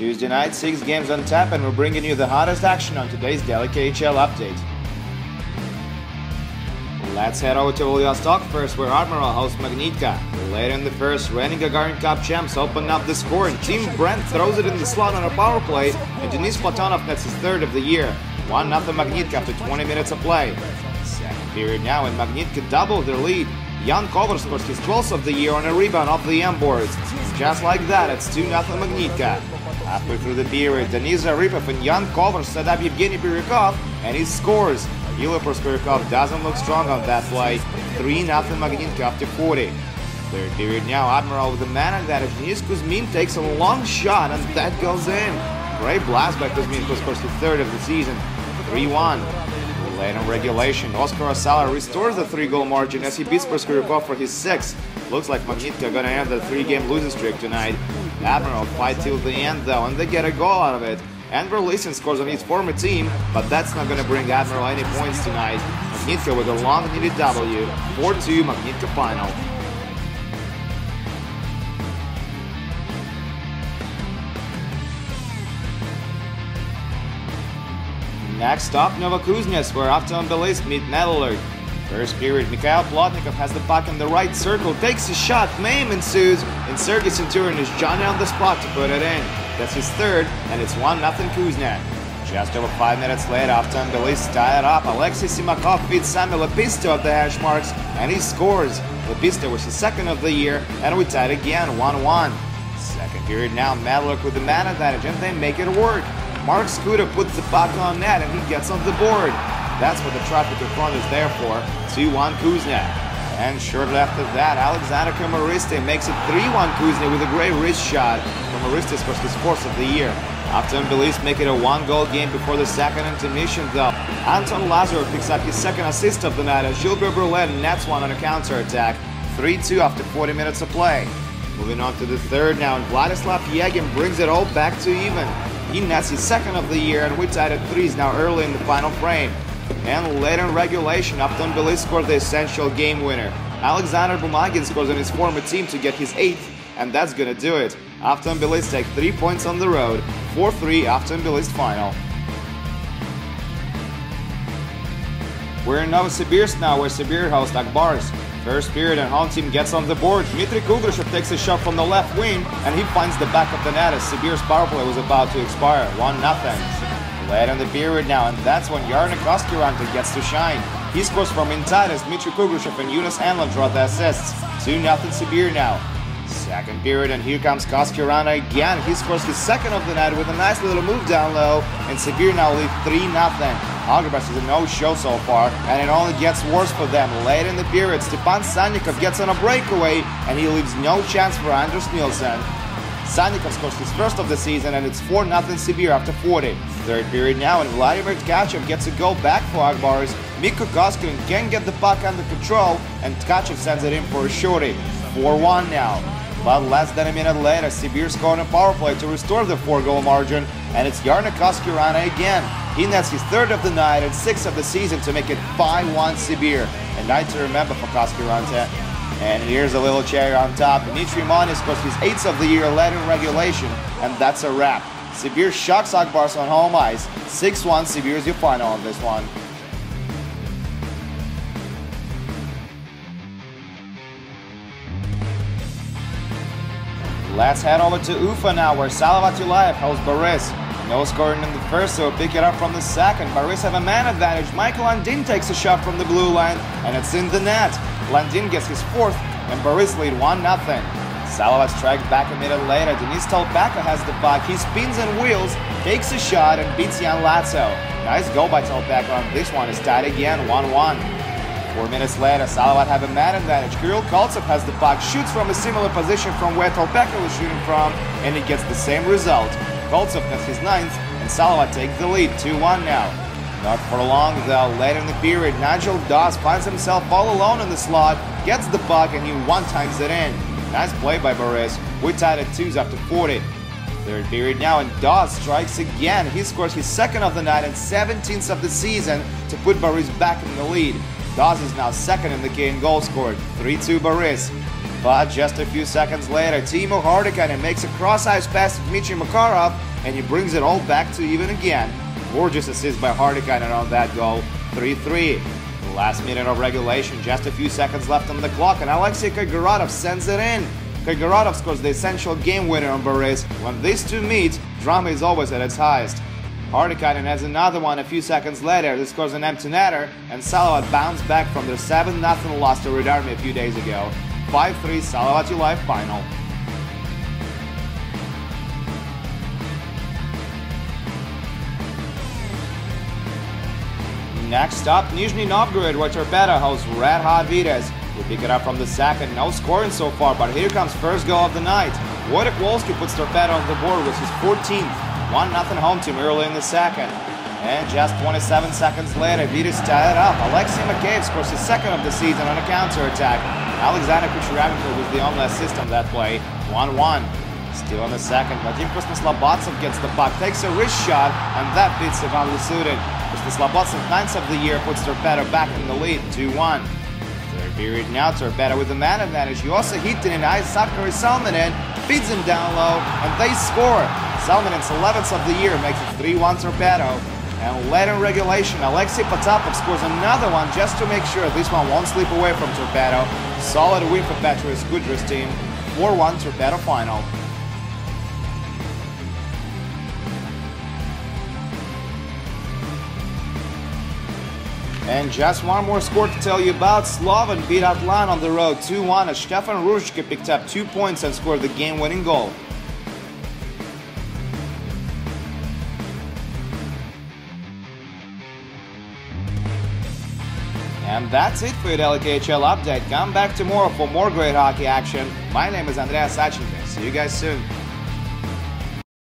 Tuesday night, 6 games on tap, and we're bringing you the hottest action on today's daily KHL update. Let's head over to Vladivostok first, where Admiral hosts Magnitka. Later in the first, reigning Gagarin Cup champs open up the score, and Team Brent throws it in the slot on a power play, and Denis Platonov nets his third of the year. 1-0 Magnitka after 20 minutes of play. Second period now, and Magnitka doubled their lead. Jan Kovar scores his 12th of the year on a rebound off the M boards. Just like that, it's 2-0 Magnitka. Halfway through the period, Denis Zaripov and Jan Kovar set up Evgeny Birykov, and he scores. Ilya Proskouryakov doesn't look strong on that play. 3-0 Magnitka after 40. Third period now, Admiral with the man advantage. Denis Kuzmin takes a long shot, and that goes in. Great blast by Kuzmin, who scores his third of the season. 3-1. Late in regulation, Oskar Asala restores the 3-goal margin as he beats Proskouryakov for his 6th. Looks like Magnitka gonna end the 3-game losing streak tonight. Admiral fight till the end though, and they get a goal out of it. Andrew Lisin scores on his former team, but that's not gonna bring Admiral any points tonight. Magnitka with a long needed W. 4-2 Magnitka final. Next up, Novokuznetsk, where Avtom Belist meet Metalurg. First period, Mikhail Plotnikov has the puck in the right circle, takes a shot, mayhem ensues, and Sergei Centurion is Johnny on the spot to put it in. That's his third, and it's 1-0 Kuznet. Just over 5 minutes later, Avtom Belist tied up. Alexei Simakov beats Samuel Lepisto at the hash marks, and he scores. Lepisto was his 2nd of the year, and we tied again, 1-1. Second period now, Metalurg with the man advantage, and they make it work. Mark Skuda puts the puck on net, and he gets on the board. That's what the traffic in front is there for. 2-1 Kuznet. And shortly after that, Alexander Komoriste makes it 3-1 Kuznet with a great wrist shot. Komoriste scores his 4th of the year. Avtom Belist make it a 1-goal game before the second intermission though. Anton Lazarov picks up his 2nd assist of the night, and Gilbert Brulin nets one on a counter-attack. 3-2 after 40 minutes of play. Moving on to the third now, and Vladislav Yegin brings it all back to even. He nets his 2nd of the year, and we tied at 3s now early in the final frame. And later in regulation, Avtom Belist scored the essential game winner. Alexander Bumagin scores on his former team to get his 8th, and that's gonna do it. Avtom Belist take 3 points on the road. 4-3 Avtom Belist final. We're in Novosibirsk now, where Sibir hosts Akbars. First period, and home team gets on the board. Dmitry Kugryshev takes a shot from the left wing, and he finds the back of the net as Sibir's power play was about to expire. 1-0. Late in the period now, and that's when Yarnik Koskiranta gets to shine. He scores from inside as Dmitry Kugryshev and Yunus Anlin draw the assists. 2-0 Sibir now. Second period, and here comes Koskiranta again. He scores his 2nd of the night with a nice little move down low, and Sibir now lead 3-0. Agarbas is a no-show so far, and it only gets worse for them. Late in the period, Stepan Sannikov gets on a breakaway, and he leaves no chance for Anders Nilsson. Sannikov scores his 1st of the season, and it's 4-0 Sibir after 40. Third period now, and Vladimir Tkachev gets a goal back for Akbars. Mikko Koskinen can't get the puck under control, and Tkachev sends it in for a shorty. 4-1 now. But less than a minute later, Sibir scored on a power play to restore the 4-goal margin, and it's Yarnik Koskiranta again. He nets his 3rd of the night and 6th of the season to make it 5-1 Sibir. A night to remember for Koskiranta. And here's a little cherry on top. Dmitry Moni scores his 8th of the year late in regulation, and that's a wrap. Sibir shocks Akbars on home ice. 6-1 Sibir is your final on this one. Let's head over to Ufa now, where Salavat Ulayev hosts Boris. No scoring in the first, so we'll pick it up from the second. Boris have a man advantage. Michael Landin takes a shot from the blue line, and it's in the net. Landin gets his 4th, and Boris lead 1-0. Salavat strikes back a minute later. Denis Tolpaka has the puck. He spins and wheels, takes a shot, and beats Jan Latso. Nice goal by Tolpaka, and this one is tied again, 1-1. 4 minutes later, Salavat have a man advantage. Kirill Koltsov has the puck, shoots from a similar position from where Tolpaka was shooting from, and he gets the same result. Koltsov nets his 9th, and Salavat takes the lead, 2-1 now. Not for long though. Later in the period, Nigel Dawes finds himself all alone in the slot, gets the puck, and he one-times it in. Nice play by Boris. We're tied at 2s after 40. Third period now, and Dawes strikes again. He scores his 2nd of the night and 17th of the season to put Boris back in the lead. Dawes is now 2nd in the game in goals scored, 3-2 Boris. But just a few seconds later, Timo Hardikainen makes a cross-ice pass to Dmitry Makarov, and he brings it all back to even again. Gorgeous assist by Hartikainen on that goal. 3-3. The last minute of regulation, just a few seconds left on the clock, and Alexei Kaigorodov sends it in. Kaigorodov scores the essential game winner on Boris. When these two meet, drama is always at its highest. Hartikainen has another one a few seconds later. This scores an empty netter, and Salavat bounced back from their 7-0 loss to Red Army a few days ago. 5-3 Salavat Live final. Next up, Nizhny Novgorod, where Torpedo hosts Red Hot Vitas. We pick it up from the second, no scoring so far, but here comes first goal of the night. Wojtek Wolski puts Torpedo on the board with his 14th 1-0 home team early in the second. And just 27 seconds later, Vitas tie it up. Alexei Mikheyev scores his second of the season on a counter-attack. Alexander Kucheremenko was the only assist on that play. 1-1. Still on the second, Vadim Krasnoslobodtsov gets the puck, takes a wrist shot, and that beats Ivan Lusudin. Krasnoslobodtsov, 9th of the year, puts Torpedo back in the lead, 2-1. Third period now, Torpedo with the man advantage. Juossa Hittinen eyes Sakari Salminen, feeds him down low, and they score. Salminen's 11th of the year makes it 3-1 Torpedo. And late in regulation, Alexei Potapov scores another one just to make sure this one won't slip away from Torpedo. Solid win for Petrus Kudry's team, 4-1 Torpedo final. And just one more score to tell you about. Slovan beat Atlan on the road 2-1 as Stefan Ruzicka picked up 2 points and scored the game-winning goal. And that's it for your daily KHL update. Come back tomorrow for more great hockey action. My name is Andreas Sachenko. See you guys soon.